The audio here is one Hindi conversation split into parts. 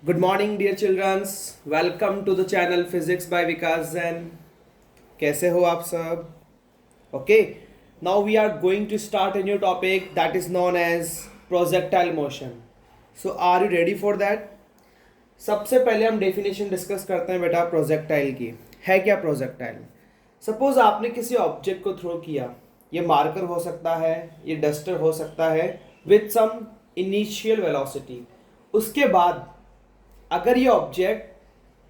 Good morning, dear children. Welcome to the channel Physics by Vikas Jain. कैसे हो आप सब? Okay. Now we are going to start a new topic that is known as projectile motion. So are you ready for that? सबसे पहले हम डेफिनेशन डिस्कस करते हैं बेटा प्रोजेक्टाइल की. है क्या प्रोजेक्टाइल? सपोज आपने किसी ऑब्जेक्ट को थ्रो किया. ये मार्कर हो सकता है, ये डस्टर हो सकता है विथ सम इनिशियल वेलोसिटी. उसके बाद अगर ये ऑब्जेक्ट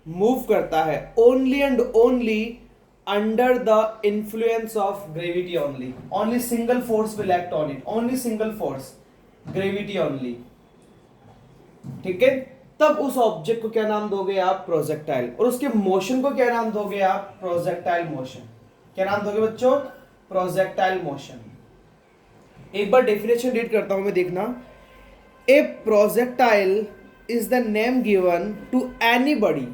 मूव करता है only and only under the influence of gravity only single force will act on it, only single force, gravity only. ठीक है, तब उस ऑब्जेक्ट को क्या नाम दोगे आप? प्रोजेक्टाइल. और उसके मोशन को क्या नाम दोगे आप? Projectile motion. क्या नाम दोगे बच्चों? Projectile motion. एक बार डेफिनेशन रीड करता हूं मैं, देखना. A projectile is the name given to anybody.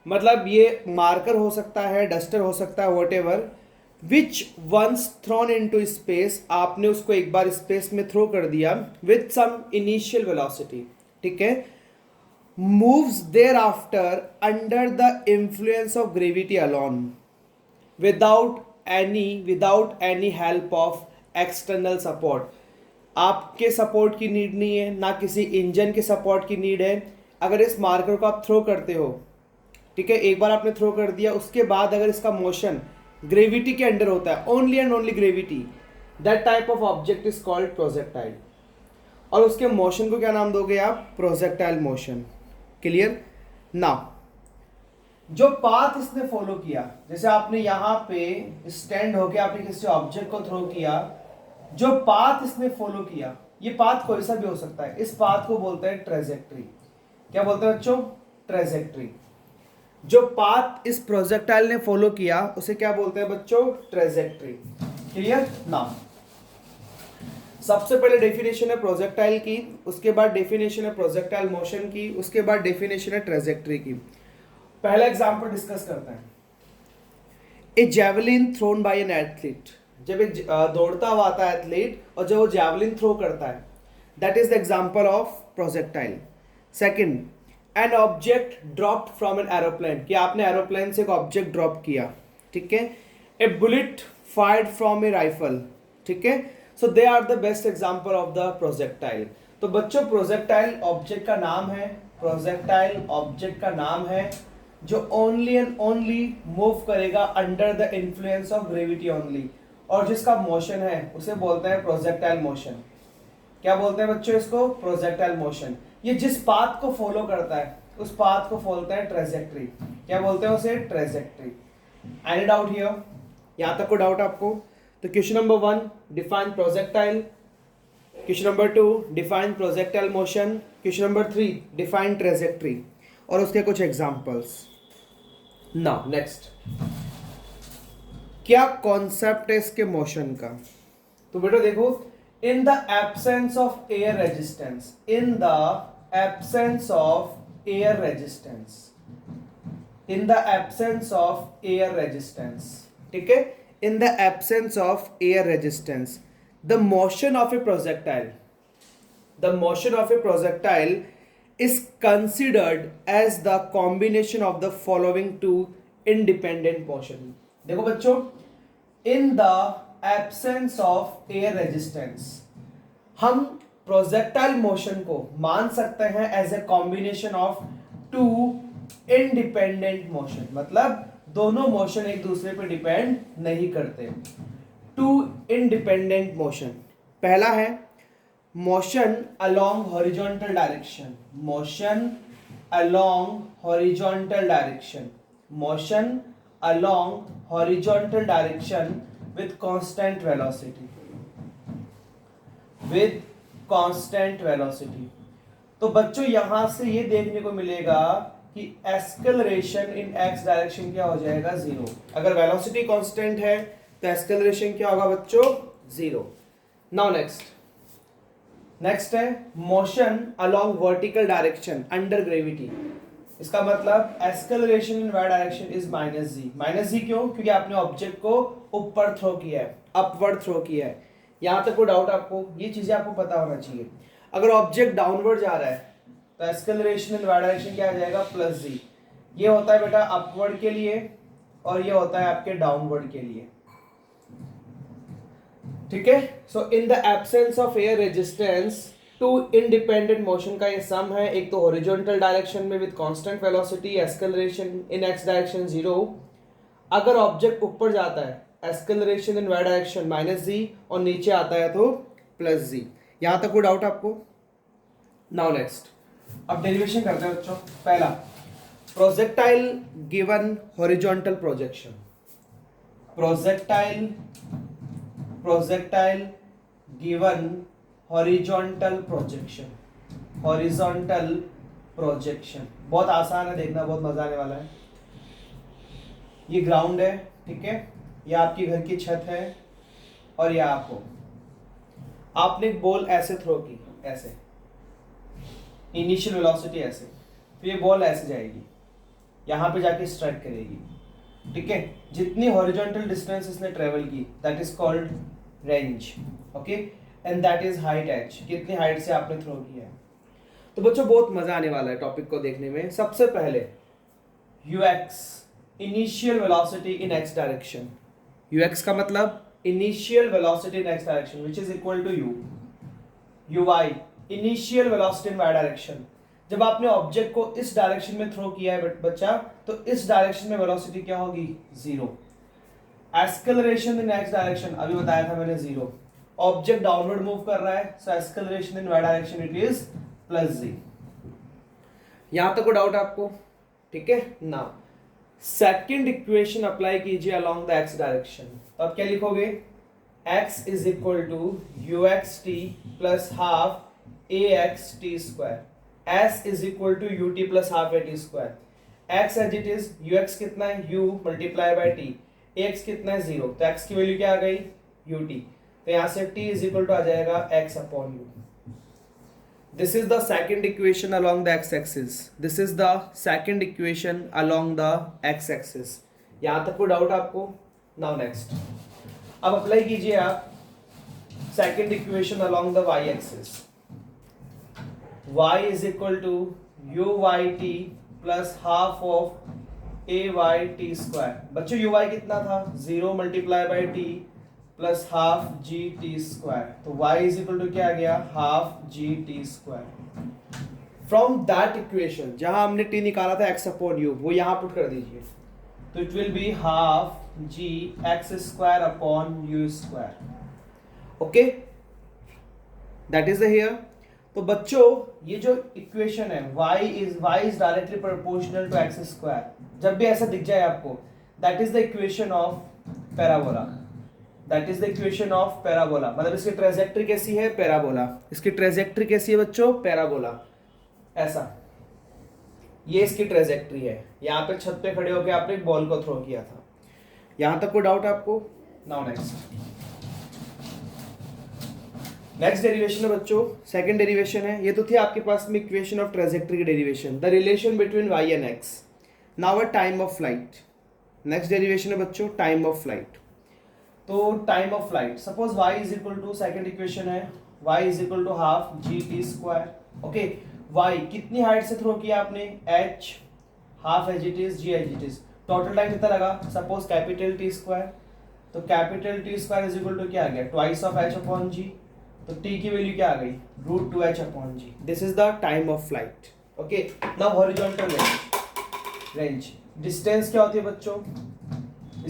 मतलब ये मार्कर हो सकता है, डस्टर हो सकता है, whatever, which once thrown into space. आपने उसको एक बार स्पेस में थ्रो कर दिया विथ सम इनिशियल वेलोसिटी. ठीक है, moves thereafter under the influence of gravity alone without any help of external support. आपके सपोर्ट की नीड नहीं है, ना किसी इंजन के सपोर्ट की नीड है. अगर इस मार्कर को आप थ्रो करते हो, ठीक है, एक बार आपने थ्रो कर दिया, उसके बाद अगर इसका मोशन ग्रेविटी के अंडर होता है, only and only gravity, that type of object is called projectile. और उसके मोशन को क्या नाम दोगे आप? Projectile motion. क्लियर? नाउ जो पाथ इसने फॉलो किया, जैसे आपने यहां पे स्टैंड होके आपने किसी ऑब्जेक्ट को थ्रो किया, जो पाथ इसने फॉलो किया, ये पाथ कोई सा भी हो सकता है, इस पाथ को बोलते हैं ट्रेजेक्ट्री. क्या बोलते हैं बच्चों? ट्रेजेक्ट्री. जो पाथ इस प्रोजेक्टाइल ने फॉलो किया उसे क्या बोलते हैं बच्चों? ट्रेजेक्ट्री. क्लियर? नाउ सबसे पहले डेफिनेशन है प्रोजेक्टाइल की, उसके बाद डेफिनेशन है प्रोजेक्टाइल मोशन की, उसके बाद डेफिनेशन है ट्रेजेक्ट्री की. पहला एग्जांपल डिस्कस करते हैं. A javelin thrown by an athlete. जब एक दौड़ता हुआ आता है एथलीट और जब वो जैवलिन थ्रो करता है, that is the example of projectile. Second, an object dropped from an aeroplane. कि आपने एरोप्लेन से एक ऑब्जेक्ट ड्रॉप किया. ठीक है. A bullet fired from a rifle. ठीक है. So they are the best example of the projectile. तो बच्चों प्रोजेक्टाइल ऑब्जेक्ट का नाम है, प्रोजेक्टाइल ऑब्जेक्ट का नाम है जो ओनली एंड ओनली मूव करेगा under the influence of gravity only, और जिसका मोशन है उसे बोलते हैं प्रोजेक्टाइल मोशन. क्या बोलते हैं बच्चों इसको? Projectile motion. ये जिस पाथ को फॉलो करता है उस पाथ को बोलते हैं ट्रेजेक्ट्री. क्या बोलते हैं उसे? ट्रेजेक्ट्री. Any doubt here? यहां तक को डाउट आपको? तो question number 1 define projectile, question number 2 define projectile motion, question number 3 define trajectory, और उसके कुछ एग्जांपल्स. नाउ नेक्स्ट, क्या कॉन्सेप्ट है इसके मोशन का? तो बेटा देखो, इन the absence of air resistance, in the absence of air resistance, in the absence of air resistance. ठीक है, इन the absence of air resistance, the motion of A projectile, the motion of A projectile is considered as the combination of the following two independent motion. देखो बच्चों, in the absence of air resistance हम projectile motion को मान सकते हैं as a combination of two independent motion. मतलब दोनों मोशन एक दूसरे पे डिपेंड नहीं करते. two independent motion. पहला है motion along horizontal direction, motion along horizontal direction, motion along horizontal direction with constant velocity, with constant velocity. तो बच्चों यहां से ये देखने को मिलेगा कि एक्सेलरेशन इन एक्स डायरेक्शन क्या हो जाएगा? 0. अगर वेलोसिटी कांस्टेंट है तो एक्सेलरेशन क्या होगा बच्चों? 0. नाउ नेक्स्ट है motion along vertical direction under gravity. इसका मतलब acceleration in y direction is -g. -g क्यों? क्योंकि आपने ऑब्जेक्ट को ऊपर थ्रो किया है, अपवर्ड थ्रो किया है. यहां तक कोई डाउट आपको? ये चीजें आपको पता होना चाहिए. अगर ऑब्जेक्ट डाउनवर्ड जा रहा है तो एक्सेलरेशन इन वाई डायरेक्शन क्या आ जाएगा, प्लस जी। ये होता है बेटा अपवर्ड के लिए और ये होता है आपके डाउनवर्ड के लिए, ठीक है। So in the absence of air resistance two independent motion का ये सम है, एक तो हॉरिजॉन्टल डायरेक्शन में with constant velocity acceleration in x direction 0, अगर ऑब्जेक्ट ऊपर जाता है acceleration in y direction minus g और नीचे आता है तो प्लस जी। यहां तक कोई डाउट आपको? नाउ नेक्स्ट, अब डेरिवेशन करते हैं बच्चों। पहला, projectile given horizontal projection, projectile given horizontal projection, horizontal projection बहुत आसान है, देखना बहुत मजा आने वाला है। ये ग्राउंड है, ठीक है, ये आपकी घर की छत है और ये आपने बॉल ऐसे थ्रो की, ऐसे इनिशियल वेलोसिटी ऐसे, तो ये बॉल ऐसे जाएगी, यहाँ पे जाके स्ट्राइक करेगी, ठीक है। जितनी हॉरिजॉन्टल डिस्टेंस इसने ट्रेवल की that is called range, okay, and that is height H, कितनी हाइट से आपने थ्रो किया है। तो बच्चों बहुत मजा आने वाला है टॉपिक को देखने में। सबसे पहले ux initial velocity in x direction, ux का मतलब initial velocity in x direction which is equal to uy initial velocity in y direction. जब आपने ऑब्जेक्ट को इस डायरेक्शन में थ्रो किया है बच्चा, तो इस डायरेक्शन में वेलोसिटी क्या होगी, 0। एक्सेलरेशन इन x डायरेक्शन अभी बताया था मैंने 0। ऑब्जेक्ट डाउनवर्ड मूव कर रहा है, so acceleration in y direction it is plus g। यहां तक कोई डाउट आपको? ठीक है ना। सेकंड इक्वेशन अप्लाई कीजिए अलोंग द x डायरेक्शन, तो आप क्या लिखोगे, x is equal to uxt plus half axt square, s is equal to ut plus half at square. x as it is, ux कितना है, u multiply by t, ax कितना है 0, तो x की वैल्यू क्या आ गई, ut, तो यहां से t इज इक्वल टू आ जाएगा x upon u। This is the second equation along the x-axis. This is the second equation along the x-axis. यहाँ तक कोई डाउट आपको? Now next. अब अप्लाई कीजिए आप second equation along the y-axis. y is equal to uyt plus half of ayt square. बच्चों uy कितना था? 0 multiply by t plus half g t square, तो y इज इक्वल टू क्या आ गया, half g t square. From that equation जहां हमने t निकाला था x अपॉन u, वो यहां पुट कर दीजिए, तो it will be half g x square upon u square, okay, that is the here. तो बच्चों ये जो इक्वेशन है y is directly proportional to x square, जब भी ऐसा दिख जाए आपको, that is the equation of parabola, that is the equation of parabola. मतलब इसकी ट्रेजेक्ट्री कैसी है, पैराबोला। इसकी ट्रेजेक्ट्री कैसी है बच्चों, पैराबोला, ऐसा, ये इसकी ट्रेजेक्ट्री है। यहाँ पे छत पे खड़े होकर आपने एक बॉल को थ्रो किया था। यहाँ तक कोई डाउट आपको? नाउ नेक्स्ट डेरिवेशन है बच्चों, सेकंड डेरिवेशन है। ये तो थी आपके पास में इक्वेशन ऑफ ट्रेजेक्ट्री की derivation, the relation between y and x। Now a time of flight. Next derivation है बच्चों टाइम ऑफ फ्लाइट। तो time of flight, suppose y is equal to, second equation है y is equal to half g t square, okay. y कितनी हाइट से थ्रो किया आपने, h, half as it is, g as it is, total time कितना लगा, सपोज कैपिटल टी स्क्वायर, तो capital t square is equal to क्या आ गया, twice of h upon g, तो t की वैल्यू क्या आ गई, root 2h upon g। This is the time of flight, okay. Now horizontal range, distance क्या होती है बच्चों,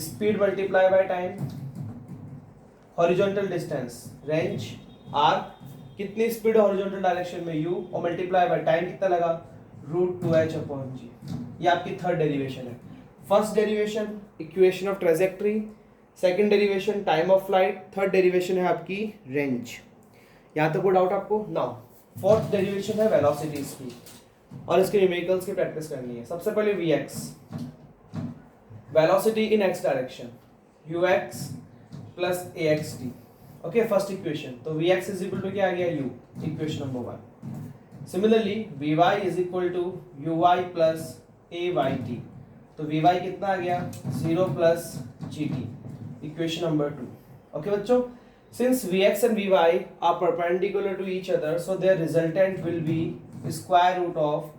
speed multiply by time, horizontal distance range R, कितनी स्पीड हॉरिजॉन्टल डायरेक्शन में u, और मल्टीप्लाई बाय टाइम कितना लगा, रूट 2h अपॉन g। ये आपकी थर्ड डेरिवेशन है। First derivation equation of trajectory, second derivation time of flight, third derivation है आपकी रेंज। यहाँ तक कोई डाउट आपको? नाउ फोर्थ डेरिवेशन है वेलोसिटीज की, और इसके न्यूमेरिकल्स की प्रैक्टिस करनी है। सबसे पहले vx, velocity in x direction, ux plus axt, okay, first equation. तो vx इज इक्वल टू क्या आ गया, u, equation number 1। Similarly vy is equal to uy plus ayt, तो vy कितना आ गया, 0 plus gt, equation number 2, okay बच्चों। सिंस vx and vy are perpendicular to each other, so their resultant will be square root of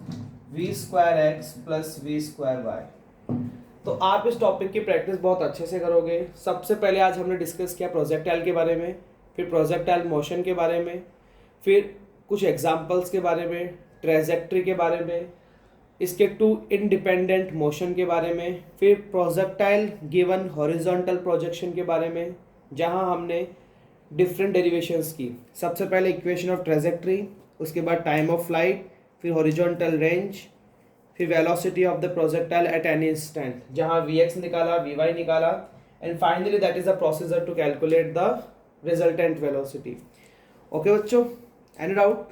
v square x plus v square y. तो आप इस टॉपिक की प्रैक्टिस बहुत अच्छे से करोगे। सबसे पहले आज हमने डिस्कस किया प्रोजेक्टाइल के बारे में, फिर प्रोजेक्टाइल मोशन के बारे में, फिर कुछ एग्जांपल्स के बारे में, ट्रेजेक्ट्री के बारे में, इसके टू इंडिपेंडेंट मोशन के बारे में, फिर प्रोजेक्टाइल गिवन हॉरिजॉन्टल प्रोजेक्शन के बारे में, जहां हमने डिफरेंट डेरिवेशंस की। सबसे पहले इक्वेशन ऑफ ट्रेजेक्ट्री, उसके बाद टाइम ऑफ फ्लाइट, फिर हॉरिजॉन्टल रेंज, फिर velocity of the projectile at any instant, जहां Vx निकाला, Vy निकाला, and finally that is the procedure to calculate the resultant velocity. Okay बच्चों, एनी डाउट?